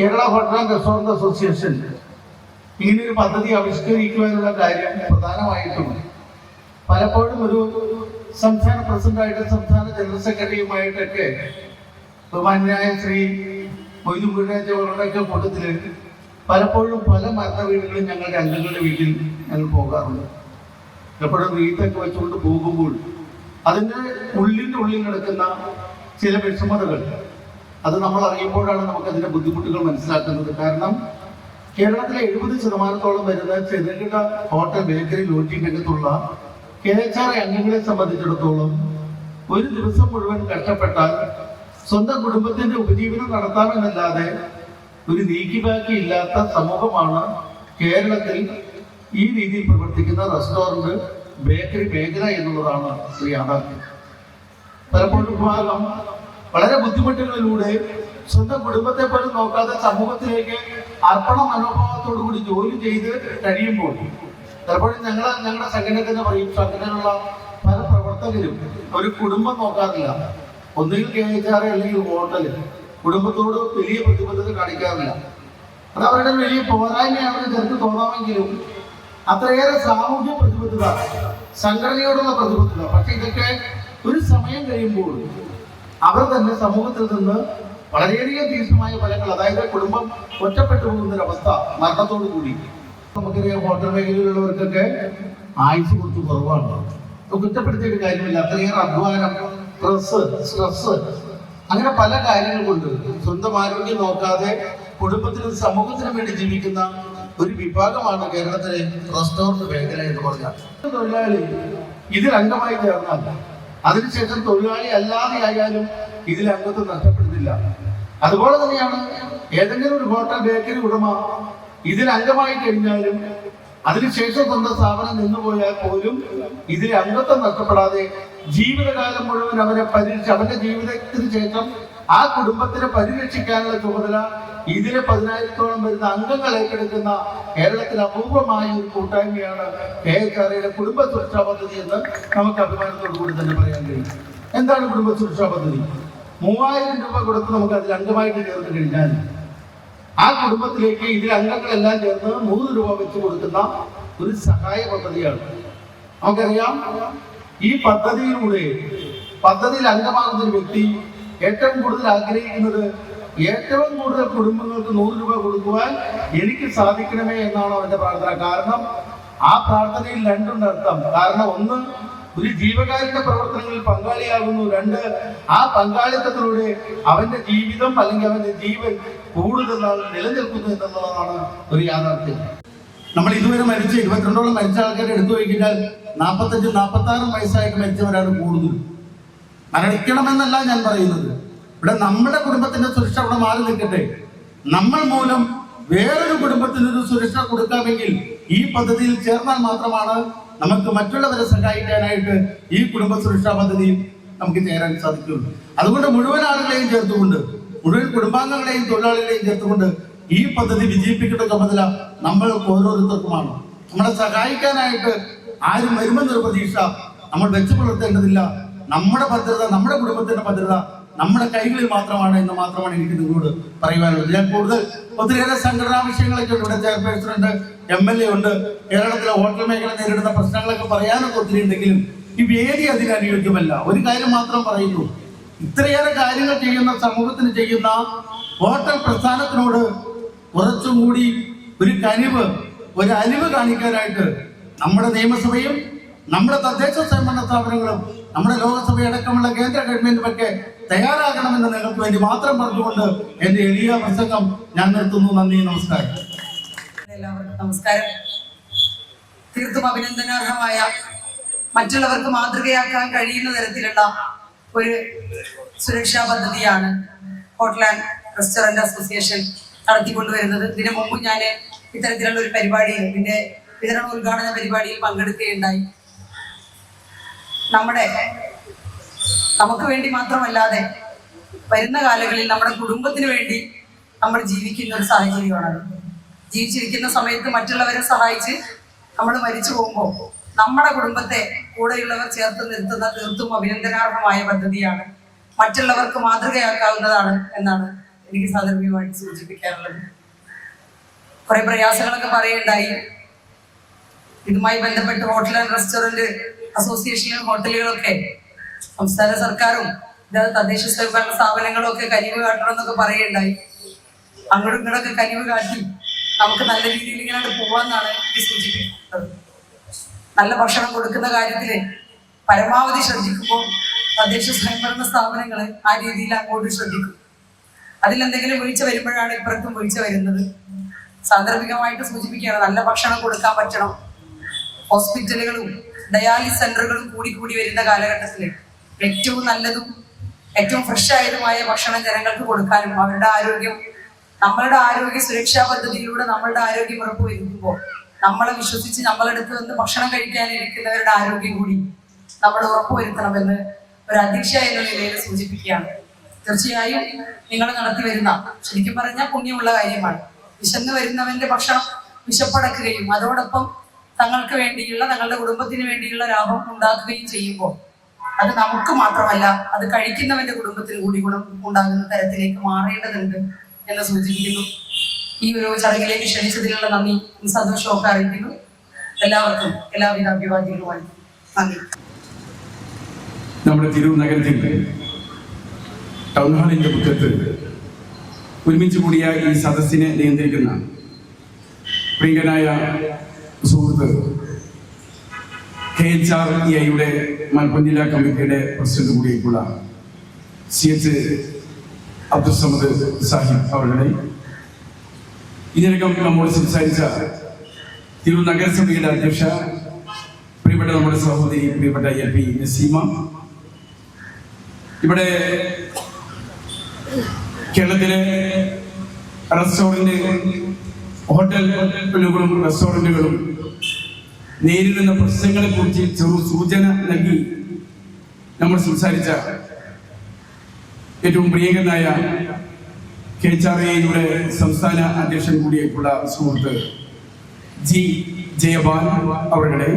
Kerala hotel and restaurant association ഇങ്ങനെയൊരു പദ്ധതി ആവിഷ്കരിക്കുവാനുള്ള കാര്യം പ്രധാനമായിട്ടും പലപ്പോഴും ഒരു സംസ്ഥാന പ്രസിഡന്റായിട്ടും സംസ്ഥാന ജനറൽ സെക്രട്ടറിയുമായിട്ടൊക്കെ ബഹുമാന്യായ ശ്രീ മൊയ്തു മുഴുവനൊക്കെ കൂട്ടത്തിൽ പലപ്പോഴും പല മരണ വീടുകളും ഞങ്ങളുടെ അംഗങ്ങളുടെ വീട്ടിൽ ഞങ്ങൾ പോകാറുണ്ട്. എപ്പോഴും വീട്ടൊക്കെ വെച്ചുകൊണ്ട് പോകുമ്പോൾ അതിൻ്റെ ഉള്ളിൽ കിടക്കുന്ന ചില വിഷമതകൾ അത് നമ്മൾ അറിയുമ്പോഴാണ് നമുക്കതിൻ്റെ ബുദ്ധിമുട്ടുകൾ മനസ്സിലാക്കുന്നത്. കാരണം കേരളത്തിലെ 70% വരുന്ന ചെറുകിട ഹോട്ടൽ ബേക്കറി ലോഡ്ജിംഗ് രംഗത്തുള്ള KHR അംഗങ്ങളെ സംബന്ധിച്ചിടത്തോളം ഒരു ദിവസം മുഴുവൻ കഷ്ടപ്പെട്ടാൽ സ്വന്തം കുടുംബത്തിന്റെ ഉപജീവനം നടത്താമെന്നല്ലാതെ ഒരു നീക്കിബാക്കി ഇല്ലാത്ത സമൂഹമാണ് കേരളത്തിൽ ഈ രീതിയിൽ പ്രവർത്തിക്കുന്ന റെസ്റ്റോറന്റ് ബേക്കറി മേഖല എന്നുള്ളതാണ് ഒരു യാഥാർത്ഥ്യം. പലപ്പോഴും ഭാഗം വളരെ ബുദ്ധിമുട്ടുകളിലൂടെ സ്വന്തം കുടുംബത്തെ പോലും നോക്കാതെ സമൂഹത്തിലേക്ക് അർപ്പണ മനോഭാവത്തോടു കൂടി ജോലി ചെയ്ത് കഴിയുമ്പോൾ പലപ്പോഴും ഞങ്ങളുടെ സംഘടന പറയും, സംഘടനയുള്ള പല പ്രവർത്തകരും ഒരു കുടുംബം നോക്കാറില്ല. ഒന്നുകിൽ KHR അല്ലെങ്കിൽ ഹോട്ടൽ കുടുംബത്തോട് വലിയ പ്രതിബദ്ധത കാണിക്കാറില്ല. അത് അവരുടെ വലിയ പോരായ്മയാണെന്ന് ചിലർക്ക് തോന്നാമെങ്കിലും അത്രയേറെ സാമൂഹ്യ പ്രതിബദ്ധത, സംഘടനയോടുള്ള പ്രതിബദ്ധത, പക്ഷെ ഇതൊക്കെ ഒരു സമയം കഴിയുമ്പോൾ അവർ തന്നെ സമൂഹത്തിൽ നിന്ന് വളരെയധികം തീക്ഷ്ണമായ ഫലങ്ങൾ, അതായത് കുടുംബം ഒറ്റപ്പെട്ടു പോകുന്നൊരവസ്ഥ മരണത്തോടു കൂടി. നമുക്കറിയാം ഹോട്ടൽ മേഖലയിലുള്ളവർക്കൊക്കെ ആയുസ് കുറച്ച് കുറവാണ്. കുറ്റപ്പെടുത്തിയൊരു കാര്യമില്ല. അത്രയേറെ അധ്വാനം, സ്ട്രെസ് അങ്ങനെ പല കാര്യങ്ങൾ കൊണ്ട് സ്വന്തം ആരോഗ്യം നോക്കാതെ കുടുംബത്തിനും സമൂഹത്തിനും വേണ്ടി ജീവിക്കുന്ന ഒരു വിഭാഗമാണ് കേരളത്തിലെ റെസ്റ്റോറന്റ് മേഖല എന്ന് പറഞ്ഞാൽ. തൊഴിലാളി ഇതിൽ അംഗമായി ചേർന്നാൽ അതിനുശേഷം തൊഴിലാളി അല്ലാതെ ആയാലും ഇതിൽ അംഗത്വം നഷ്ടപ്പെടുന്നില്ല. അതുപോലെ തന്നെയാണ് ഏതെങ്കിലും ഒരു ഹോട്ടൽ ബേക്കറി ഉടമ ഇതിൽ അംഗമായി കഴിഞ്ഞാലും അതിനുശേഷം സ്വന്തം സ്ഥാപനം നിന്നുപോയാൽ പോലും ഇതിൽ അംഗത്വം നഷ്ടപ്പെടാതെ ജീവിതകാലം മുഴുവൻ അവന്റെ ജീവിതത്തിന് ശേഷം ആ കുടുംബത്തിനെ പരിരക്ഷിക്കാനുള്ള ചുമതല ഇതിലെ 10,000-ഓളം വരുന്ന അംഗങ്ങൾ ഏറ്റെടുക്കുന്ന കേരളത്തിൽ അപൂർവമായ ഒരു കൂട്ടായ്മയാണ് KHRയുടെ കുടുംബ സുരക്ഷാ പദ്ധതി എന്ന് നമുക്ക് അഭിമാനത്തോടു കൂടി തന്നെ പറയാൻ കഴിയും. എന്താണ് കുടുംബ സുരക്ഷാ പദ്ധതി? 3,000 രൂപ കൊടുത്ത് നമുക്ക് അതിൽ അംഗമായിട്ട് ചേർന്ന് കഴിഞ്ഞാൽ ആ കുടുംബത്തിലേക്ക് ഇതിൽ അംഗങ്ങളെല്ലാം ചേർന്ന് 100 രൂപ വെച്ച് കൊടുക്കുന്ന ഒരു സഹായ പദ്ധതിയാണ്. നമുക്കറിയാം, ഈ പദ്ധതിയിൽ അംഗമാകുന്ന ഒരു വ്യക്തി ഏറ്റവും കൂടുതൽ ആഗ്രഹിക്കുന്നത് ഏറ്റവും കൂടുതൽ കുടുംബങ്ങൾക്ക് 100 രൂപ കൊടുക്കുവാൻ എനിക്ക് സാധിക്കണമേ എന്നാണ് അവന്റെ പ്രാർത്ഥന. കാരണം ആ പ്രാർത്ഥനയിൽ രണ്ടുണ്ട് അർത്ഥം. കാരണം ഒന്ന്, ഒരു ജീവകാരുണ്യ പ്രവർത്തനങ്ങളിൽ പങ്കാളിയാകുന്നു. 2, ആ പങ്കാളിത്തത്തിലൂടെ അവന്റെ ജീവിതം അല്ലെങ്കിൽ അവന്റെ ജീവൻ കൂടുതൽ നാൾ നിലനിൽക്കുന്നു എന്നുള്ളതാണ് ഒരു യാഥാർത്ഥ്യം. നമ്മൾ ഇതുവരെ മരിച്ച 22ഓളം മരിച്ച ആൾക്കാരെ എടുത്തു കഴിഞ്ഞാൽ 45-46 വയസ്സായിട്ട് മരിച്ചവരാണ് കൂടുതൽ. മരണിക്കണമെന്നല്ല ഞാൻ പറയുന്നത്. ഇവിടെ നമ്മുടെ കുടുംബത്തിന്റെ സുരക്ഷ അവിടെ മാറി നിൽക്കട്ടെ. നമ്മൾ മൂലം വേറൊരു കുടുംബത്തിനൊരു സുരക്ഷ കൊടുക്കാമെങ്കിൽ ഈ പദ്ധതിയിൽ ചേർന്നാൽ മാത്രമാണ് നമുക്ക് മറ്റുള്ളവരെ സഹായിക്കാനായിട്ട് ഈ കുടുംബ സുരക്ഷാ പദ്ധതിയിൽ നമുക്ക് ചേരാൻ സാധിക്കുള്ളൂ. അതുകൊണ്ട് മുഴുവൻ ആളുകളെയും ചേർത്തുകൊണ്ട്, മുഴുവൻ കുടുംബാംഗങ്ങളെയും തൊഴിലാളികളെയും ചേർത്തുകൊണ്ട് ഈ പദ്ധതി വിജയിപ്പിക്കേണ്ട ചുമതല നമ്മൾ ഓരോരുത്തർക്കുമാണ്. നമ്മളെ സഹായിക്കാനായിട്ട് ആരും വരുമെന്നൊരു പ്രതീക്ഷ നമ്മൾ വെച്ചു പുലർത്തേണ്ടതില്ല. നമ്മുടെ ഭദ്രത, നമ്മുടെ കുടുംബത്തിന്റെ ഭദ്രത നമ്മുടെ കൈകളിൽ മാത്രമാണ് എന്ന് മാത്രമാണ് എനിക്ക് നിങ്ങളോട് പറയുവാനുള്ളത്. ഞാൻ ഒത്തിരിയേറെ സംഘടനാ വിഷയങ്ങളൊക്കെ ഉണ്ട്. ഇവിടെ ചെയർപേഴ്സണുണ്ട്, MLA ഉണ്ട്. കേരളത്തിലെ ഹോട്ടൽ മേഖല നേരിടുന്ന പ്രശ്നങ്ങളൊക്കെ പറയാനൊക്കെ ഒത്തിരി ഉണ്ടെങ്കിലും ഈ വേദി അതിന് അനുയോജ്യമല്ല. ഒരു കാര്യം മാത്രം പറയുന്നു, ഇത്രയേറെ കാര്യങ്ങൾ ചെയ്യുന്ന സമൂഹത്തിന് ചെയ്യുന്ന ഹോട്ടൽ പ്രസ്ഥാനത്തിനോട് കുറച്ചും കൂടി ഒരു അലിവ് കാണിക്കാനായിട്ട് നമ്മുടെ നിയമസഭയും നമ്മുടെ തദ്ദേശ സ്വയംഭരണ സ്ഥാപനങ്ങളും നമ്മുടെ ലോകസഭയടക്കമുള്ള കേന്ദ്ര ഗവൺമെന്റും ഒക്കെ തയ്യാറാകണമെന്ന് നിങ്ങൾക്ക് വേണ്ടി മാത്രം പറഞ്ഞുകൊണ്ട് എന്റെ എളിയ പ്രസംഗം ഞാൻ നിർത്തുന്നു. നന്ദി, നമസ്കാരം. എല്ലാവർക്കും നമസ്കാരം. തീർത്തും അഭിനന്ദനാർഹമായ, മറ്റുള്ളവർക്ക് മാതൃകയാക്കാൻ കഴിയുന്ന തരത്തിലുള്ള ഒരു സുരക്ഷാ പദ്ധതിയാണ് ഹോട്ടൽ ആൻഡ് റെസ്റ്റോറന്റ് അസോസിയേഷൻ നടത്തിക്കൊണ്ടുവരുന്നത്. ഇതിനു മുമ്പ് ഞാൻ ഇത്തരത്തിലുള്ള ഒരു പരിപാടിയിൽ, ഇതിന്റെ വിതരണ ഉദ്ഘാടന പരിപാടിയിൽ പങ്കെടുക്കുകയുണ്ടായി. നമുക്ക് വേണ്ടി മാത്രമല്ലാതെ വരുന്ന കാലങ്ങളിൽ നമ്മുടെ കുടുംബത്തിന് വേണ്ടി നമ്മൾ ജീവിക്കുന്ന ഒരു സാഹചര്യമാണ്. ജീവിച്ചിരിക്കുന്ന സമയത്ത് മറ്റുള്ളവരെ സഹായിച്ച് നമ്മൾ മരിച്ചു പോകുമ്പോൾ നമ്മുടെ കുടുംബത്തെ കൂടെയുള്ളവർ ചേർത്ത് നിർത്തുന്ന തീർത്തും അഭിനന്ദനാർഹമായ പദ്ധതിയാണ്. മറ്റുള്ളവർക്ക് മാതൃകയാക്കാവുന്നതാണ് എന്നാണ് എനിക്ക് സാന്ദർഭികമായിട്ട് സൂചിപ്പിക്കാനുള്ളത്. കുറെ പ്രയാസങ്ങളൊക്കെ പറയുണ്ടായി. ഇതുമായി ബന്ധപ്പെട്ട് ഹോട്ടൽ ആൻഡ് റെസ്റ്റോറന്റ് അസോസിയേഷനിലും ഹോട്ടലുകളൊക്കെ സംസ്ഥാന സർക്കാരും തദ്ദേശ സ്വയംഭരണ സ്ഥാപനങ്ങളും ഒക്കെ കനിവ് കാട്ടണം എന്നൊക്കെ പറയുണ്ടായി. അങ്ങോട്ടും ഇങ്ങോട്ടൊക്കെ കനിവ് കാട്ടി നമുക്ക് നല്ല രീതിയിൽ ഇങ്ങനെ പോവാന്നാണ് എനിക്ക് സൂചിപ്പിക്കുന്നത്. നല്ല ഭക്ഷണം കൊടുക്കുന്ന കാര്യത്തില് പരമാവധി ശ്രദ്ധിക്കുമ്പോൾ തദ്ദേശ സ്വയംഭരണ സ്ഥാപനങ്ങൾ ആ രീതിയിൽ അങ്ങോട്ട് ശ്രദ്ധിക്കും. അതിലെന്തെങ്കിലും വീഴ്ച വരുമ്പോഴാണ് ഇപ്പുറത്തും വീഴ്ച വരുന്നത്. സാന്ദർഭികമായിട്ട് സൂചിപ്പിക്കുകയാണ്, നല്ല ഭക്ഷണം കൊടുക്കാൻ പറ്റണം. ഹോസ്പിറ്റലുകളും ഡയാലിസിസ് സെന്ററുകളും കൂടി വരുന്ന കാലഘട്ടത്തിൽ ഏറ്റവും നല്ലതും ഏറ്റവും ഫ്രഷ് ആയതുമായ ഭക്ഷണം ജനങ്ങൾക്ക് കൊടുക്കാനും അവരുടെ ആരോഗ്യം, നമ്മളുടെ ആരോഗ്യ സുരക്ഷാ പദ്ധതിയിലൂടെ നമ്മളുടെ ആരോഗ്യം ഉറപ്പുവരുത്തുമ്പോൾ നമ്മളെ വിശ്വസിച്ച് നമ്മളെടുത്ത് വന്ന് ഭക്ഷണം കഴിക്കാനിരിക്കുന്നവരുടെ ആരോഗ്യം കൂടി നമ്മൾ ഉറപ്പുവരുത്തണമെന്ന് ഒരു അധ്യക്ഷ എന്ന നിലയിൽ സൂചിപ്പിക്കുകയാണ്. തീർച്ചയായും നിങ്ങൾ നടത്തി വരുന്ന ശരിക്കും പറഞ്ഞാൽ പുണ്യമുള്ള കാര്യമാണ്. വിശന്ന് വരുന്നവന്റെ ഭക്ഷണം വിശപ്പടക്കുകയും അതോടൊപ്പം തങ്ങൾക്ക് വേണ്ടിയുള്ള തങ്ങളുടെ കുടുംബത്തിന് വേണ്ടിയുള്ള ലാഭം ഉണ്ടാക്കുകയും ചെയ്യുമ്പോൾ അത് നമുക്ക് മാത്രമല്ല അത് കഴിക്കുന്നവന്റെ കുടുംബത്തിന് കൂടി ഗുണം ഉണ്ടാകുന്ന തരത്തിലേക്ക് മാറേണ്ടതുണ്ട് എന്ന് സൂചിപ്പിക്കുന്നു. ഈ ഒരു ചടങ്ങിലേക്ക് ക്ഷണിച്ചതിലുള്ള നന്ദി സന്തോഷമൊക്കെ അറിയിക്കുന്നു. എല്ലാവർക്കും എല്ലാവിധ അഭിവാദ്യങ്ങളുമായി നന്ദി. നമ്മുടെ തിരൂർ നഗരത്തിൽ ടൗൺ ഹാളിന്റെ മുറ്റത്ത് ഒരുമിച്ച് കൂടിയ ഈ സദസ്സിനെ നിയന്ത്രിക്കുന്ന പ്രിയങ്കനായ സുഹൃത്ത് KHREIയുടെ മലപ്പുറം ജില്ലാ കമ്മിറ്റിയുടെ പ്രസിഡന്റ് കൂടിയിട്ടുള്ള CH അബ്ദുൽ സമദ് സാഹിബ് അവരുടെ ഇതിനകം നമ്മോട് സംസാരിച്ച തിരൂർ നഗരസഭയുടെ അധ്യക്ഷ പ്രിയപ്പെട്ട നമ്മുടെ സഹോദരി പ്രിയപ്പെട്ട LP നസീമ, ഇവിടെ കേരളത്തിലെ റെസ്റ്റോറന്റ് ഹോട്ടലുകളും റെസ്റ്റോറന്റുകളും നേരിടുന്ന പ്രശ്നങ്ങളെ കുറിച്ച് ചെറു സൂചന നൽകി നമ്മൾ സംസാരിച്ച ഏറ്റവും പ്രിയങ്കനായ KHREIയുടെ സംസ്ഥാന അധ്യക്ഷൻ കൂടിയായിട്ടുള്ള സുഹൃത്ത് G ജയപാൽ അവരുടെ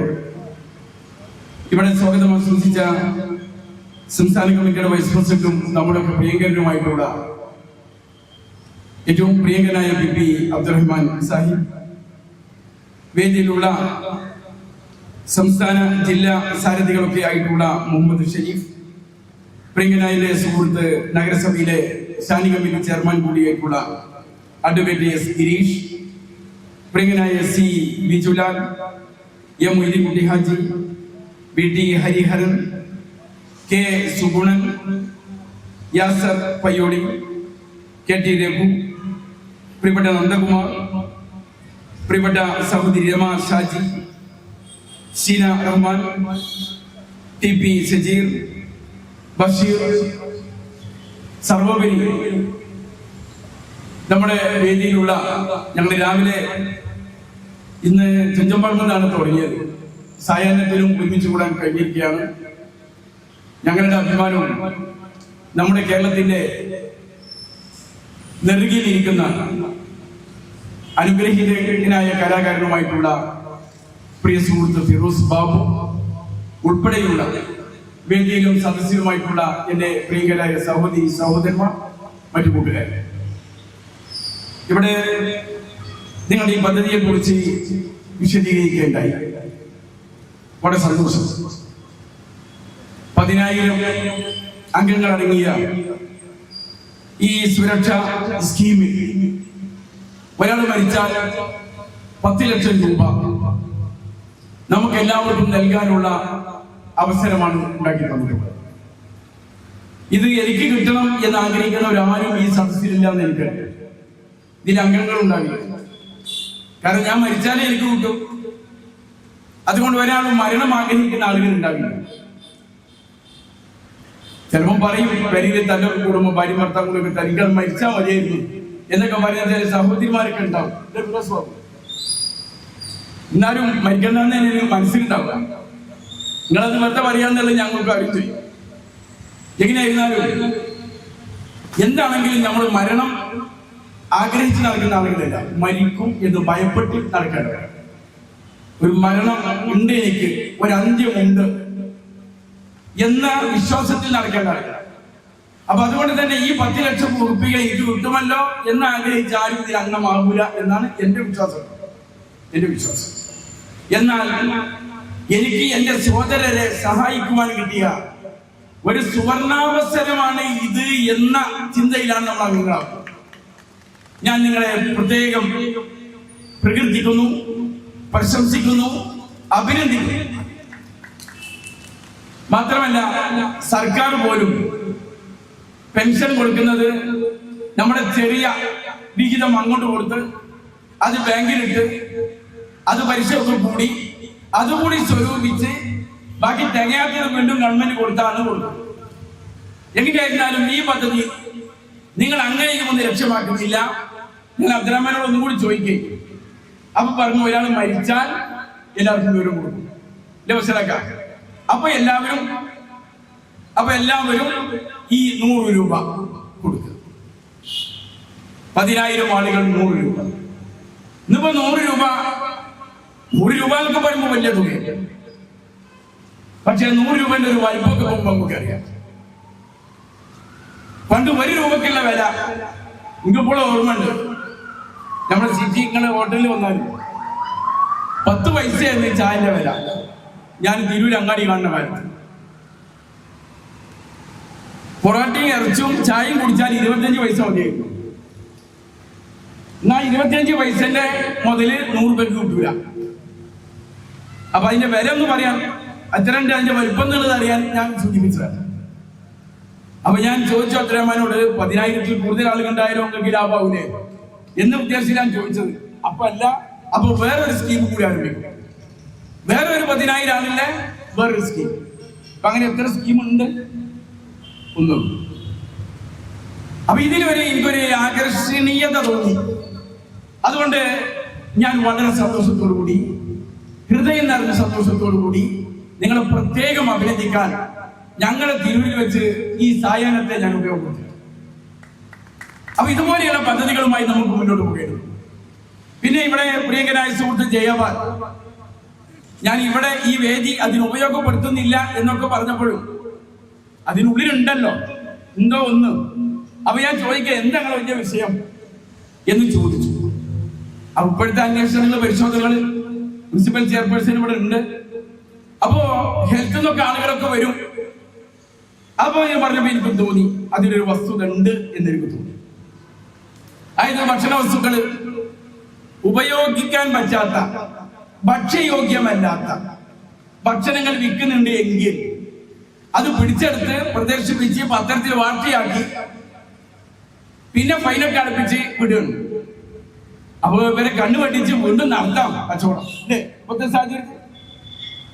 ഇവിടെ സ്വാഗതം ആശംസിച്ച സംസ്ഥാന കമ്മിറ്റിയുടെ വൈസ് പ്രസിഡന്റും നമ്മുടെ പ്രിയങ്കരനുമായിട്ടുള്ള ഏറ്റവും പ്രിയങ്കനായ BP അബ്ദുറഹ്മാൻ സാഹിബ്, വേദിയിലുള്ള സംസ്ഥാന ജില്ലാ സാരഥികളൊക്കെ ആയിട്ടുള്ള മുഹമ്മദ് ഷരീഫ്, പ്രിയങ്കനായ സുഹൃത്ത് നഗരസഭയിലെ സ്റ്റാൻഡിംഗ് കമ്മിറ്റി ചെയർമാൻ കൂടിയായിട്ടുള്ള അഡ്വക്കേറ്റ് S ഗിരീഷ്, പ്രിയങ്കനായ C Bijulal, M Moideenkutty Haji, BT Hariharan, K Sugunan, Yasar Payyodi, KT Raghu, പ്രിയപ്പെട്ട നന്ദകുമാർ, പ്രിയപ്പെട്ട സഹോദരി രമ ഷാജി, ഷീന റഹ്മാൻ, TP സജീർ, ബഷീർ, സർവോപരി നമ്മുടെ വേദിയിലുള്ള ഞങ്ങൾ രാവിലെ ഇന്ന് ചെഞ്ചമ്പറമ്പിലാണ് തുടങ്ങിയത്. സായാഹ്നത്തിലും ഒരുമിച്ച് കൂടാൻ കഴിഞ്ഞിരിക്കുകയാണ്. ഞങ്ങളുടെ അഭിമാനവും നമ്മുടെ കേരളത്തിന്റെ നെറുകിയിലിരിക്കുന്ന അനുഗ്രഹീതനായ കലാകാരനുമായിട്ടുള്ള പ്രിയ സുഹൃത്ത് ഫിറോസ് ബാബു ഉൾപ്പെടെയുള്ള വേദിയിലും സദസ്യരുമായിട്ടുള്ള എന്റെ പ്രിയങ്കരായ സഹോദരി സഹോദരന്മാർ, മറ്റു കൂട്ടുകാർ, ഇവിടെ നിങ്ങൾ ഈ പദ്ധതിയെ കുറിച്ച് വിശദീകരിക്കേണ്ടായി. വളരെ സന്തോഷം. 10,000 അംഗങ്ങൾ അടങ്ങിയ ഈ സുരക്ഷാ സ്കീമിൽ ഒരാൾ മരിച്ചാൽ 10 ലക്ഷം രൂപ നമുക്ക് എല്ലാവർക്കും നൽകാനുള്ള അവസരമാണ് ഉണ്ടാക്കി തന്നിട്ടുള്ളത്. ഇത് എനിക്ക് കിട്ടണം എന്ന് ആഗ്രഹിക്കുന്നവരാരും ഈ സദസ്സിലില്ല എന്ന് എനിക്കറിയാം. ഇതിൽ അംഗങ്ങൾ ഉണ്ടാകില്ല. കാരണം ഞാൻ മരിച്ചാലേ എനിക്ക് കിട്ടും. അതുകൊണ്ട് ഒരാളും മരണം ആഗ്രഹിക്കുന്ന ആളുകൾ ഉണ്ടാകില്ല. ചിലപ്പോൾ പറയും പെരിയിൽ തന്നെ കുടുംബം ഭാര്യ ഭർത്താക്കളൊക്കെ തനികൾ മരിച്ചാൽ മതിയായിരുന്നു എന്നൊക്കെ പറയുന്ന ചില സഹോദരിമാരൊക്കെ ഉണ്ടാവും. എന്നാലും മരിക്കണമെന്ന് എനിക്ക് മനസ്സിലുണ്ടാവുക. നിങ്ങളത് വെറുതെ പറയാന്നുള്ളത് ഞങ്ങൾക്ക് അറിയും ചെയ്യും. എങ്ങനെയായിരുന്നാലും എന്താണെങ്കിലും നമ്മൾ മരണം ആഗ്രഹിച്ച് നടക്കുന്ന ആളുകളല്ല, മരിക്കും എന്ന് ഭയപ്പെട്ട് നടക്കേണ്ടവരാണ്. ഒരു മരണം ഉണ്ട്, എനിക്ക് ഒരു അന്ത്യമുണ്ട് എന്ന വിശ്വാസത്തിൽ നടക്കേണ്ട ആളുകൾ. അപ്പൊ അതുകൊണ്ട് തന്നെ ഈ 10 ലക്ഷം ഉറുപ്പിക എനിക്ക് കിട്ടുമല്ലോ എന്ന് ആഗ്രഹിച്ച് ആരും ഇതിൽ അംഗമാകൂല എന്നാണ് എന്റെ വിശ്വാസം. എന്നാൽ എനിക്ക് എന്റെ സഹോദരരെ സഹായിക്കുവാൻ കിട്ടിയ ഒരു സുവർണാവസരമാണ് ഇത് എന്ന ചിന്തയിലാണ് നമ്മൾ അംഗങ്ങളാക്കുന്നത്. ഞാൻ നിങ്ങളെ പ്രത്യേകം പ്രകീർത്തിക്കുന്നു, പ്രശംസിക്കുന്നു, അഭിനന്ദിക്കുന്നു. മാത്രമല്ല സർക്കാർ പോലും പെൻഷൻ കൊടുക്കുന്നത് നമ്മുടെ ചെറിയ വിഹിതം അങ്ങോട്ട് കൊടുത്ത് അത് ബാങ്കിലിട്ട് അത് പലിശയൊക്കെ കൂടി അതുകൂടി സ്വരൂപിച്ച് ബാക്കി തികയാത്തത് വീണ്ടും ഗവൺമെന്റ് കൊടുത്താണ് കൊടുക്കുന്നത്. എങ്ങനെയായിരുന്നാലും ഈ പദ്ധതി നിങ്ങൾ അങ്ങനെ ഒന്ന് ലക്ഷ്യമാക്കുന്നില്ല. ഞാൻ അബ്ദുറഹ്മാനോട് ഒന്നും കൂടി ചോദിക്കുകയും അപ്പൊ പറഞ്ഞു, ഒരാൾ മരിച്ചാൽ എല്ലാവർക്കും വിവരം കൊടുക്കും മനസ്സിലാക്കാം. അപ്പൊ എല്ലാവരും ഈ 100 രൂപ കൊടുക്കുക. 10,000 ആളുകൾ 100 രൂപ. ഇന്നിപ്പോ 100 രൂപ എന്നൊക്കെ പറയുമ്പോൾ വലിയ തുകയല്ല. പക്ഷെ 100 രൂപന്റെ ഒരു വലിപ്പമൊക്കെ പോകുമ്പോൾ നമുക്കറിയാം. പണ്ട് 1 രൂപക്കുള്ള വില എനിക്കിപ്പോൾ ഓർമ്മയുണ്ട്. നമ്മുടെ സിറ്റിങ്ങളെ ഹോട്ടലിൽ വന്നാലും 10 പൈസയായിരുന്നു ചായന്റെ വില. ഞാൻ തിരൂർ അങ്ങാടി കാണുന്ന കാലത്ത് പൊറോട്ടയും ഇറച്ചും ചായയും കുടിച്ചാൽ 25 പൈസ മതിയായിരുന്നു. എന്നാൽ 25 പൈസന്റെ മുതല് 100 രൂപയ്ക്ക് കിട്ടൂല. അപ്പൊ അതിന്റെ വില ഒന്ന് പറയാൻ അത്രണ്ട് അതിന്റെ വലുപ്പം എന്നുള്ളത് അറിയാൻ ഞാൻ സൂചിപ്പിച്ചതാണ്. അപ്പൊ ഞാൻ ചോദിച്ചു അബ്ദുറഹ്മാനോട്, 10,000-ൽ കൂടുതൽ ആളുകൾ ഉണ്ടായാലും നിങ്ങൾക്ക് ലാഭാവൂലേ എന്ന് ഉദ്ദേശിച്ച് ഞാൻ ചോദിച്ചത്. അപ്പൊ വേറൊരു സ്കീം കൂടി ആരംഭിക്കും. വേറൊരു 10,000 ആളില്ലേ വേറൊരു സ്കീം. അപ്പൊ അങ്ങനെ എത്ര സ്കീം ഉണ്ട്? ഒന്നും. അപ്പൊ ഇതിലൊരു എനിക്കൊരു ആകർഷണീയത തോന്നി. അതുകൊണ്ട് ഞാൻ വളരെ സന്തോഷത്തോടു കൂടി, ഹൃദയം നിറഞ്ഞ സന്തോഷത്തോടു കൂടി നിങ്ങളെ പ്രത്യേകം അഭിനന്ദിക്കാൻ ഞങ്ങളെ തിരൂരിൽ വെച്ച് ഈ സായാഹ്നത്തെ ഞാൻ ഉപയോഗപ്പെടുത്തി. അപ്പൊ ഇതുപോലെയുള്ള പദ്ധതികളുമായി നമുക്ക് മുന്നോട്ട് പോകേണ്ടത്. പിന്നെ ഇവിടെ പ്രിയങ്കരായ സുഹൃത്ത് ജയപാൽ, ഞാൻ ഇവിടെ ഈ വേദി അതിന് ഉപയോഗപ്പെടുത്തുന്നില്ല എന്നൊക്കെ പറഞ്ഞപ്പോഴും അതിനുള്ളിലുണ്ടല്ലോ എന്തോ ഒന്ന്. അപ്പൊ ഞാൻ ചോദിക്കുക, എന്താണ് വലിയ വിഷയം എന്ന് ചോദിച്ചു. അപ്പൊ ഇപ്പോഴത്തെ അന്വേഷണങ്ങൾ, പരിശോധനകൾ മുനിസിപ്പൽ ചെയർപേഴ്സൺ ഇവിടെ ഉണ്ട്. അപ്പോ ഹെൽത്തിൽ നിന്നൊക്കെ ആളുകളൊക്കെ വരും. അപ്പൊ ഞാൻ പറഞ്ഞപ്പോ എനിക്ക് തോന്നി അതിലൊരു വസ്തുത ഉണ്ട് എന്നെനിക്ക് തോന്നി. അതായത് ഭക്ഷണ വസ്തുക്കൾ ഉപയോഗിക്കാൻ പറ്റാത്ത, ഭക്ഷ്യയോഗ്യമല്ലാത്ത ഭക്ഷണങ്ങൾ വിൽക്കുന്നുണ്ട് എങ്കിൽ അത് പിടിച്ചെടുത്ത് പ്രദർശിപ്പിച്ച് പത്രത്തിൽ വാർത്തയാക്കി പിന്നെ ഫൈനൊക്കെ അടുപ്പിച്ച് വിടുന്നു. അപ്പൊ ഇവരെ കണ്ണു വെട്ടിച്ച് വീണ്ടും നടത്താം കച്ചവടം അല്ലേ? ഇപ്പോഴത്തെ സാഹചര്യത്തിൽ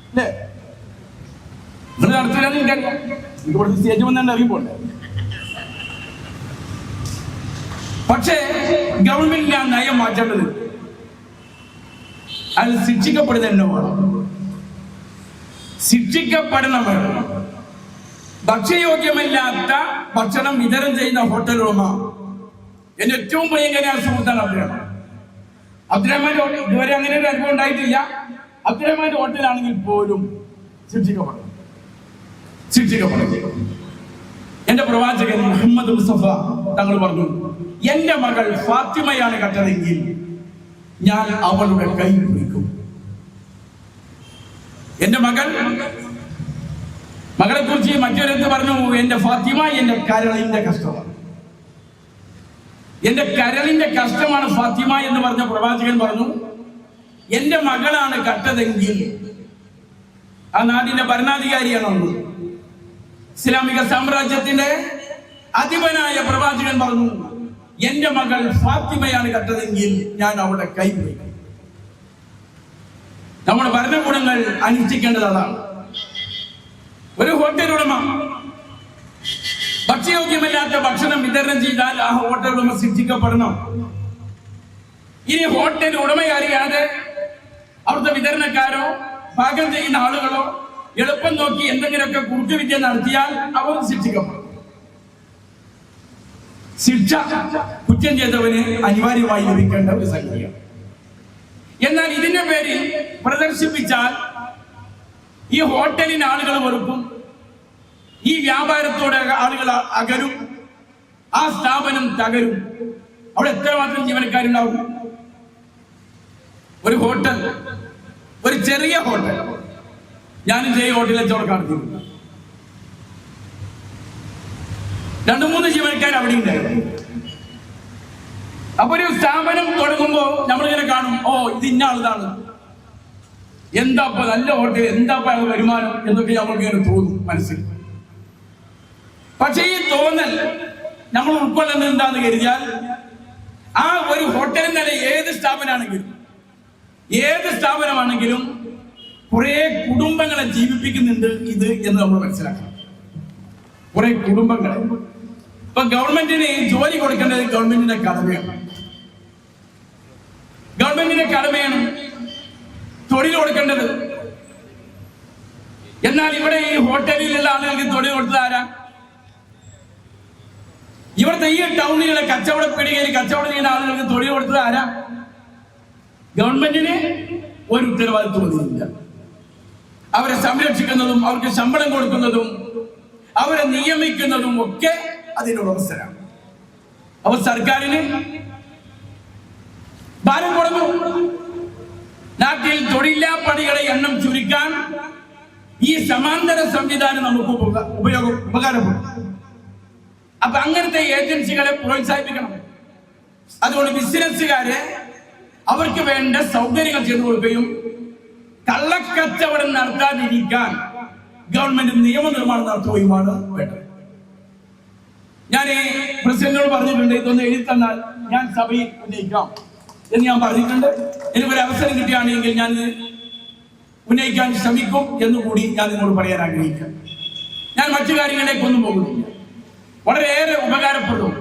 അല്ലേ? നിങ്ങൾ നടത്തില്ലാന്ന് എനിക്കറിയാം. എനിക്ക് ഇവിടുത്തെ സ്റ്റേജ് വന്നെ അറിയിപ്പോണ്ട്. പക്ഷേ ഗവൺമെന്റിന് ആ നയം മാറ്റേണ്ടത്. അത് ശിക്ഷിക്കപ്പെടുന്ന തന്നെ വേണം. ശിക്ഷിക്കപ്പെടണം. ഭക്ഷ്യയോഗ്യമല്ലാത്ത ഭക്ഷണം വിതരണം ചെയ്യുന്ന ഹോട്ടൽ ഉടമ എന്റെ ഏറ്റവും ഭയങ്കര സുഹൃത്താണ് അബ്ദുറഹ്മാന്റെ ഹോട്ടൽ. ഇതുവരെ അങ്ങനെ ഒരു അനുഭവം ഉണ്ടായിട്ടില്ല. അബ്ദുറഹ്മാന്റെ ഹോട്ടലാണെങ്കിൽ പോലും ശിക്ഷിക്കപ്പെടണം. എന്റെ പ്രവാചകൻ മുഹമ്മദ് മുസ്തഫ തങ്ങൾ പറഞ്ഞു, എന്റെ മകൾ ഫാത്തിമയാണ് കട്ടതെങ്കിൽ ഞാൻ അവളുടെ കൈ പിടിക്കും. എന്റെ മകളെ കുറിച്ച് മറ്റൊരെടുത്ത് പറഞ്ഞു, എന്റെ ഫാത്തിമ എന്റെ കരളിന്റെ കഷ്ടമാണ്. എന്റെ കരളിന്റെ കഷ്ടമാണ് ഫാത്തിമ എന്ന് പറഞ്ഞ പ്രവാചകൻ പറഞ്ഞു, എന്റെ മകളാണ് കട്ടതെങ്കിൽ ആ നാടിന്റെ ഭരണാധികാരിയാണ്, ഇസ്ലാമിക സാമ്രാജ്യത്തിന്റെ അധിപനായ പ്രവാചകൻ പറഞ്ഞു, എന്റെ മകൾ ഫാത്തിമയാണ് കട്ടതെങ്കിൽ ഞാൻ അവളുടെ കൈ പിടിക്കും. നമ്മുടെ ഭരണകൂടങ്ങൾ അനുഷ്ഠിക്കേണ്ടത് അതാണ്. ഒരു ഹോട്ടൽ ഉടമ ഭക്ഷ്യയോഗ്യമല്ലാത്ത ഭക്ഷണം വിതരണം ചെയ്താൽ ആ ഹോട്ടൽ ഉടമ ശിക്ഷിക്കപ്പെടണം. ഇനി ഹോട്ടൽ ഉടമയറിയാതെ അവിടുത്തെ വിതരണക്കാരോ പാകം ചെയ്യുന്ന ആളുകളോ എളുപ്പം നോക്കി എന്തെങ്കിലുമൊക്കെ കുറുക്കുവിദ്യ നടത്തിയാൽ അവർ ശിക്ഷിക്കപ്പെടും. ശിക്ഷ കുറ്റം ചെയ്തവന് അനിവാര്യമായി ലഭിക്കേണ്ട ഒരു സംഗതിയാണ്. എന്നാൽ ഇതിന്റെ പേരിൽ പ്രദർശിപ്പിച്ചാൽ ഈ ഹോട്ടലിന് ആളുകൾ വെറുക്കും, ഈ വ്യാപാരത്തോടെ ആളുകൾ അകലും, ആ സ്ഥാപനം തകരും. അവിടെ എത്രമാത്രം ജീവനക്കാരുണ്ടാവും? ഒരു ഹോട്ടൽ, ഒരു ചെറിയ ഹോട്ടൽ, ഞാനും ചെറിയ ഹോട്ടലിൽ കച്ചവടം നടത്തിയിരുന്നു. 2-3 ജീവനക്കാർ അവിടെ ഉണ്ടായിരുന്നു. അപ്പൊ ഒരു സ്ഥാപനം തുടങ്ങുമ്പോ നമ്മളിങ്ങനെ കാണും, ഓ ഇത് ഇന്ന ആളതാണ്, എന്താ നല്ല ഹോട്ടൽ, എന്താ വരുമാനം എന്നൊക്കെ നമ്മൾക്ക് ഇങ്ങനെ തോന്നും മനസ്സിൽ. പക്ഷെ ഈ തോന്നൽ നമ്മൾ ഉൾക്കൊള്ളുന്നത് എന്താന്ന് കരുതിയാൽ, ആ ഒരു ഹോട്ടലിൽ ഏത് സ്ഥാപനമാണെങ്കിലും കുറെ കുടുംബങ്ങളെ ജീവിപ്പിക്കുന്നുണ്ട് ഇത് എന്ന് നമ്മൾ മനസ്സിലാക്കണം. കുറെ കുടുംബങ്ങളെ. ഇപ്പൊ ഗവൺമെന്റിന് ജോലി കൊടുക്കേണ്ടത് ഗവൺമെന്റിന്റെ കടമയാണ്, തൊഴിൽ കൊടുക്കേണ്ടത്. എന്നാൽ ഇവിടെ ഈ ഹോട്ടലിലുള്ള ആളുകൾക്ക് തൊഴിൽ കൊടുത്തത് ആരാ? ഇവിടുത്തെ ഈ ടൗണിലെ കച്ചവട പീടികയിൽ കച്ചവടം ചെയ്യുന്ന ആളുകൾക്ക് തൊഴിൽ കൊടുത്തത് ആരാ? ഗവൺമെന്റിന് ഒരു ഉത്തരവാദിത്വമില്ല. അവരെ സംരക്ഷിക്കുന്നതും അവർക്ക് ശമ്പളം കൊടുക്കുന്നതും അവരെ നിയമിക്കുന്നതും ഒക്കെ അതിനുടമസ്ഥരാണ്. അവർ സർക്കാരിന് ഭാരം കൊടുക്കും. നാട്ടിൽ തൊഴിലാ പണികളെ എണ്ണം ചുരുക്കാൻ ഈ സമാന്തര സംവിധാനം നമുക്ക് ഉപകാരപ്പെടും. അപ്പൊ അങ്ങനത്തെ ഏജൻസികളെ പ്രോത്സാഹിപ്പിക്കണം. അതുകൊണ്ട് ബിസിനസ്സുകാരെ അവർക്ക് വേണ്ട സൗകര്യങ്ങൾ ചെയ്തു കൊടുക്കുകയും കള്ളക്കച്ചവടം നടത്താതിരിക്കാൻ ഗവൺമെന്റ് നിയമനിർമ്മാണം നടത്തുകയുമാണ് വേണ്ടത്. ഞാൻ പ്രസിഡന്റിനോട് പറഞ്ഞിട്ടുണ്ട്, ഇതൊന്ന് എഴുതി തന്നാൽ ഞാൻ സഭയിൽ ഉന്നയിക്കാം എന്ന് ഞാൻ പറഞ്ഞിട്ടുണ്ട്. എനിക്കൊരു അവസരം കിട്ടുകയാണെങ്കിൽ ഞാൻ ഉന്നയിക്കാൻ ശ്രമിക്കും എന്നുകൂടി ഞാൻ നിങ്ങളോട് പറയാൻ ആഗ്രഹിക്കാം. ഞാൻ മറ്റു കാര്യങ്ങളിലേക്കൊന്നും പോകുന്നില്ല. വളരെയേറെ ഉപകാരപ്പെടും,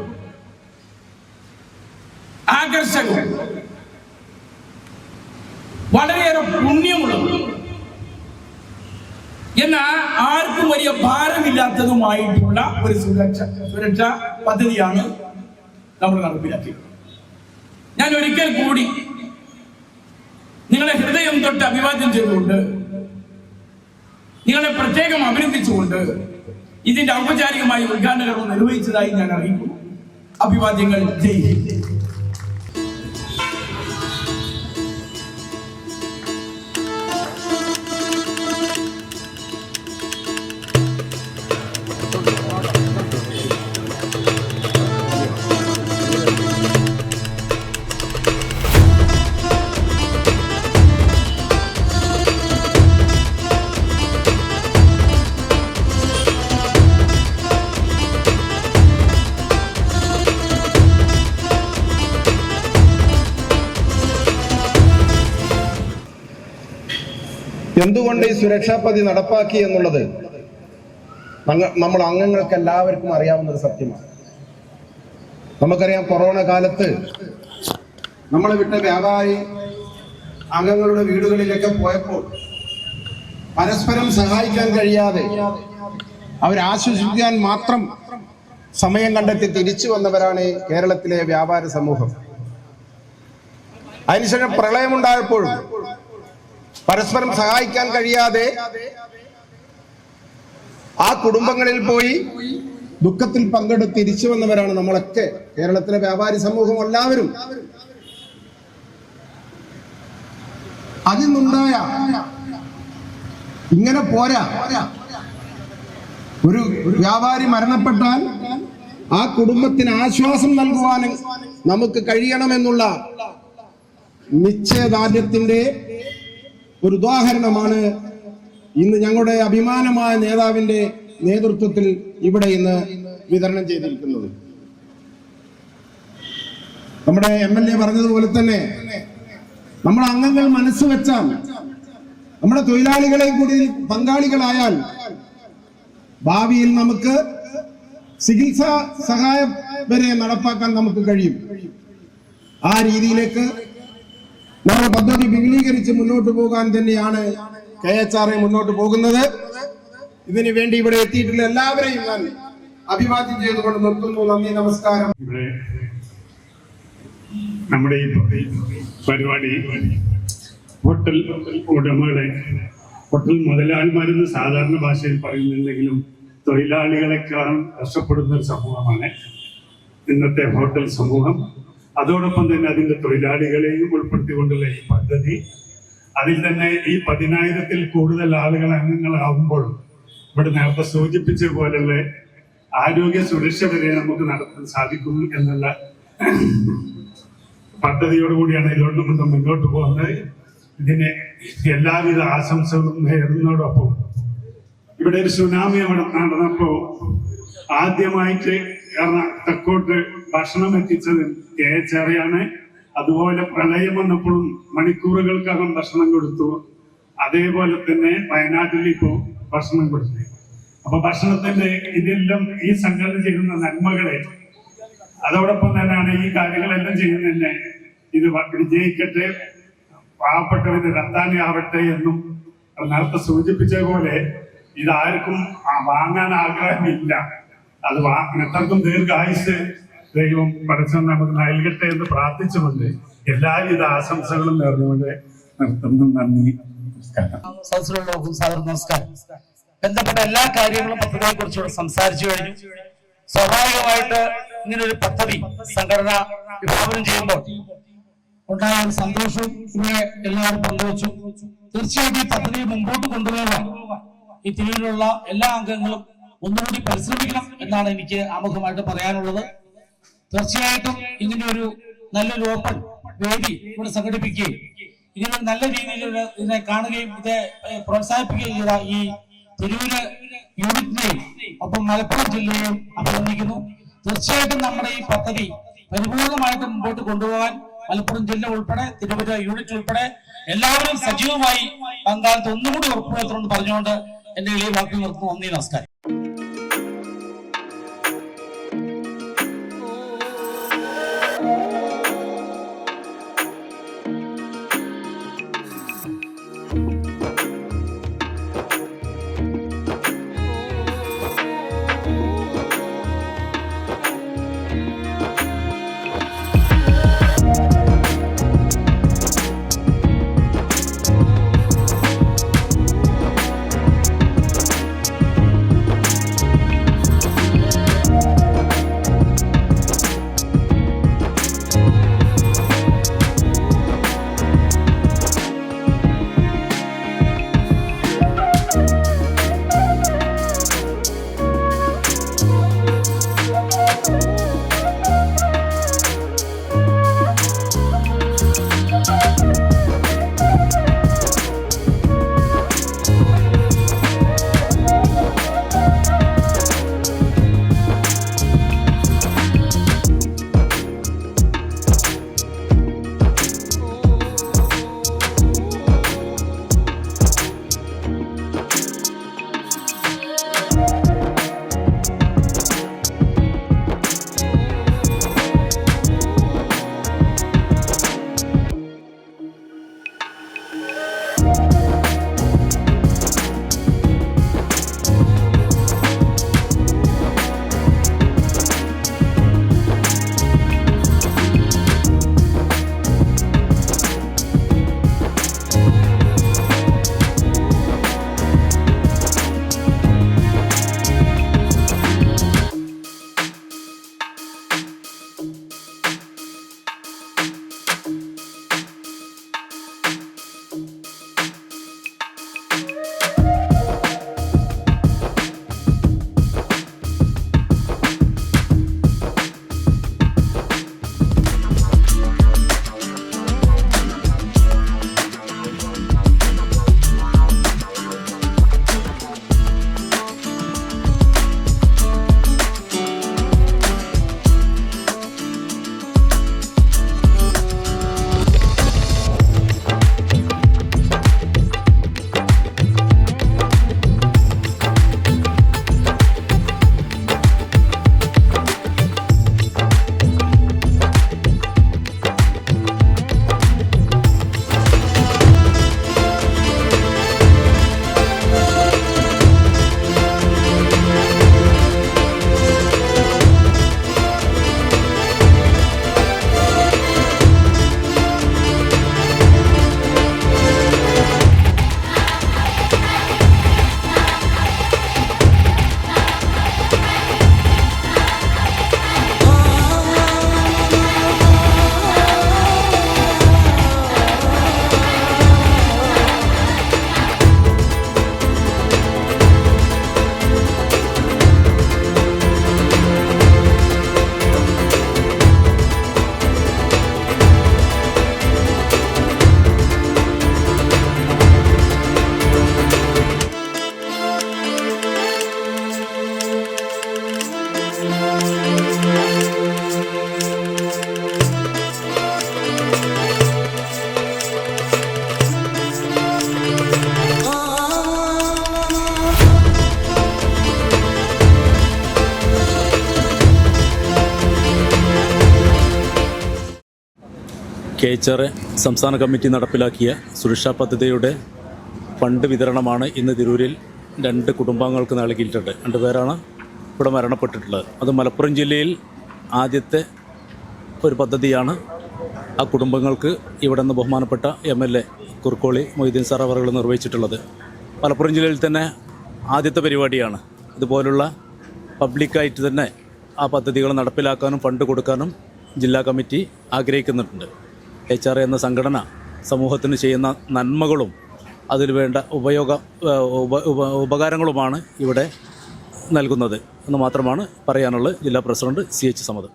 ആകർഷകവും വളരെയേറെ പുണ്യമുള്ളതും എന്നാൽ ആർക്കും വലിയ ഭാരമില്ലാത്തതുമായിട്ടുള്ള ഒരു സുരക്ഷാ പദ്ധതിയാണ് നമ്മൾ നടപ്പിലാക്കിയത്. ഞാൻ ഒരിക്കൽ കൂടി നിങ്ങളെ ഹൃദയം തൊട്ട് അഭിവാദ്യം ചെയ്തുകൊണ്ട്, നിങ്ങളെ പ്രത്യേകം അഭിനന്ദിച്ചുകൊണ്ട് ഇതിന്റെ ഔപചാരികമായി ഉദ്ഘാടന കർമ്മം നിർവഹിച്ചതായി ഞാൻ അറിയിക്കുന്നു. അഭിവാദ്യങ്ങൾ. ജയ് ഹിന്ദ്. എന്തുകൊണ്ട് ഈ സുരക്ഷാ പദ്ധതി നടപ്പാക്കി എന്നുള്ളത് നമ്മൾ അംഗങ്ങൾക്ക് എല്ലാവർക്കും അറിയാവുന്ന ഒരു സത്യമാണ്. നമുക്കറിയാം, കൊറോണ കാലത്ത് നമ്മൾ വിട്ട വ്യാപാരി അംഗങ്ങളുടെ വീടുകളിലൊക്കെ പോയപ്പോൾ പരസ്പരം സഹായിക്കാൻ കഴിയാതെ അവരാശ്വസിക്കാൻ മാത്രം സമയം കണ്ടെത്തി തിരിച്ചു വന്നവരാണ് കേരളത്തിലെ വ്യാപാര സമൂഹം. അതിനുശേഷം പ്രളയമുണ്ടായപ്പോഴും പരസ്പരം സഹായിക്കാൻ കഴിയാതെ ആ കുടുംബങ്ങളിൽ പോയി ദുഃഖത്തിൽ പങ്കെടുത്ത് തിരിച്ചു വന്നവരാണ് നമ്മളൊക്കെ, കേരളത്തിലെ വ്യാപാരി സമൂഹം എല്ലാവരും. അതിൽ നിന്നുണ്ടായ ഇങ്ങനെ പോരാ, ഒരു വ്യാപാരി മരണപ്പെട്ടാൽ ആ കുടുംബത്തിന് ആശ്വാസം നൽകുവാൻ നമുക്ക് കഴിയണമെന്നുള്ള നിശ്ചയദാർഢ്യത്തിന്റെ ഒരു ഉദാഹരണമാണ് ഇന്ന് ഞങ്ങളുടെ അഭിമാനമായ നേതാവിന്റെ നേതൃത്വത്തിൽ ഇവിടെ ഇന്ന് വിതരണം ചെയ്തിരിക്കുന്നത്. നമ്മുടെ MLA പറഞ്ഞതുപോലെ തന്നെ നമ്മുടെ അംഗങ്ങൾ മനസ്സ് വെച്ചാൽ, നമ്മുടെ തൊഴിലാളികളെ കൂടി പങ്കാളികളായാൽ ഭാവിയിൽ നമുക്ക് ചികിത്സാ സഹായം വരെ നടപ്പാക്കാൻ നമുക്ക് കഴിയും. ആ രീതിയിലേക്ക് നമ്മുടെ പദ്ധതി വിപുലീകരിച്ച് മുന്നോട്ട് പോകാൻ തന്നെയാണ് KHRA മുന്നോട്ട് പോകുന്നത്. ഇതിനു വേണ്ടി ഇവിടെ എത്തിയിട്ടുള്ള എല്ലാവരെയും ഞാൻ അഭിവാദ്യം ചെയ്തുകൊണ്ട് നിർത്തുന്നു. നന്ദി, നമസ്കാരം. ഇവിടെ നമ്മുടെ ഈ പരിപാടി ഹോട്ടൽ ഉടമകളെ, ഹോട്ടൽ മുതലാളിമാരെന്ന് സാധാരണ ഭാഷയിൽ പറയുന്നുണ്ടെങ്കിലും തൊഴിലാളികളെക്കാളും കഷ്ടപ്പെടുന്ന ഒരു സമൂഹമാണ് ഇന്നത്തെ ഹോട്ടൽ സമൂഹം. അതോടൊപ്പം തന്നെ അതിൻ്റെ തൊഴിലാളികളെയും ഉൾപ്പെടുത്തിക്കൊണ്ടുള്ള ഈ പദ്ധതി, അതിൽ തന്നെ ഈ 10,000-ൽ കൂടുതൽ ആളുകൾ അംഗങ്ങളാവുമ്പോൾ ഇവിടെ നേരത്തെ സൂചിപ്പിച്ച പോലുള്ള ആരോഗ്യ സുരക്ഷ വരെ നമുക്ക് നടത്താൻ സാധിക്കും എന്നുള്ള പദ്ധതിയോടുകൂടിയാണ് ഇതുകൊണ്ട് മുന്നോട്ട് പോകുന്നത്. ഇതിന് എല്ലാവിധ ആശംസകളും നേരുന്നതോടൊപ്പം ഇവിടെ ഒരു സുനാമി അവിടെ നടന്നപ്പോ ആദ്യമായിട്ട് തെക്കോട്ട് ഭക്ഷണം എത്തിച്ചത് KHRയാണ്. അതുപോലെ പ്രളയം വന്നപ്പോഴും മണിക്കൂറുകൾക്കകം ഭക്ഷണം കൊടുത്തു. അതേപോലെ തന്നെ വയനാട്ടിൽ ഇപ്പോ ഭക്ഷണം കൊടുത്തു. അപ്പൊ ഭക്ഷണത്തിന്റെ ഇതെല്ലാം ഈ സംഘടന ചെയ്യുന്ന നന്മകളെ, അതോടൊപ്പം തന്നെയാണ് ഈ കാര്യങ്ങളെല്ലാം ചെയ്യുന്നതന്നെ. ഇത് വിജയിക്കട്ടെ, പാവപ്പെട്ടവന് റദ്ദാനി ആവട്ടെ എന്നും നേരത്തെ സൂചിപ്പിച്ച പോലെ ഇതാർക്കും വാങ്ങാൻ ആഗ്രഹമില്ല. അത് എത്രക്കും ദീർഘായുസ് ദൈവം പഠിച്ചവൻ നമുക്ക് നൽകട്ടെ എന്ന് പ്രാർത്ഥിച്ചുകൊണ്ട് എല്ലാവിധ ആശംസകളും നേർന്നുകൊണ്ട് നിർത്തുന്നു. നന്ദി, നമസ്കാരം. നമസ്കാരം. ബന്ധപ്പെട്ട എല്ലാ കാര്യങ്ങളും പദ്ധതിയെ കുറിച്ചുകൂടെ സംസാരിച്ചു കഴിഞ്ഞു. സ്വാഭാവികമായിട്ട് ഇങ്ങനൊരു പദ്ധതി സംഘടന വിഭാവനം ചെയ്യുമ്പോൾ ഉണ്ടായ ഒരു സന്തോഷവും ഇവിടെ എല്ലാവരും പങ്കുവച്ചു. തീർച്ചയായിട്ടും ഈ പദ്ധതി മുമ്പോട്ട് കൊണ്ടുപോകാൻ ഈ തിരുവിലുള്ള എല്ലാ അംഗങ്ങളും ഒന്നുകൂടി പരിശ്രമിക്കണം എന്നാണ് എനിക്ക് ആമുഖമായിട്ട് പറയാനുള്ളത്. തീർച്ചയായിട്ടും ഇങ്ങനെയൊരു നല്ലൊരു ഓപ്പൺ വേദി ഇവിടെ സംഘടിപ്പിക്കുകയും ഇങ്ങനെ നല്ല രീതിയിൽ ഇതിനെ കാണുകയും ഇത് പ്രോത്സാഹിപ്പിക്കുകയും ചെയ്ത ഈ തിരൂര് യൂണിറ്റിനെയും ഒപ്പം മലപ്പുറം ജില്ലയെയും അഭിനന്ദിക്കുന്നു. തീർച്ചയായിട്ടും നമ്മുടെ ഈ പദ്ധതി പരിപൂർണമായിട്ട് മുമ്പോട്ട് കൊണ്ടുപോകാൻ മലപ്പുറം ജില്ല ഉൾപ്പെടെ തിരുവല്ല യൂണിറ്റ് ഉൾപ്പെടെ എല്ലാവരും സജീവമായി പങ്കാളിത്തം ഒന്നുകൂടി ഉറപ്പുവരുത്തണമെന്ന് പറഞ്ഞുകൊണ്ട് എന്റെ എളിയ വാക്കുകൾ നിർത്തുന്നു. നന്ദി, നമസ്കാരം. KHR സംസ്ഥാന കമ്മിറ്റി നടപ്പിലാക്കിയ സുരക്ഷാ പദ്ധതിയുടെ ഫണ്ട് വിതരണമാണ് ഇന്ന് തിരൂരിൽ 2 കുടുംബാംഗങ്ങൾക്ക് നൽകിയിട്ടുണ്ട്. 2 പേരാണ് ഇവിടെ മരണപ്പെട്ടിട്ടുള്ളത്. അത് മലപ്പുറം ജില്ലയിൽ ആദ്യത്തെ ഒരു പദ്ധതിയാണ്. ആ കുടുംബങ്ങൾക്ക് ഇവിടെ നിന്ന് ബഹുമാനപ്പെട്ട MLA കുർക്കോളി മൊയ്തീൻ സാർ അവർ നിർവഹിച്ചിട്ടുള്ളത്. മലപ്പുറം ജില്ലയിൽ തന്നെ ആദ്യത്തെ പരിപാടിയാണ്. ഇതുപോലുള്ള പബ്ലിക്കായിട്ട് തന്നെ ആ പദ്ധതികൾ നടപ്പിലാക്കാനും ഫണ്ട് കൊടുക്കാനും ജില്ലാ കമ്മിറ്റി ആഗ്രഹിക്കുന്നുണ്ട്. HR എന്ന സംഘടന സമൂഹത്തിന് ചെയ്യുന്ന നന്മകളും അതിൽ വേണ്ട ഉപകാരങ്ങളുമാണ് ഇവിടെ നൽകുന്നത് എന്ന് മാത്രമാണ് പറയാനുള്ളത്. ജില്ലാ പ്രസിഡന്റ് CH സമദ്.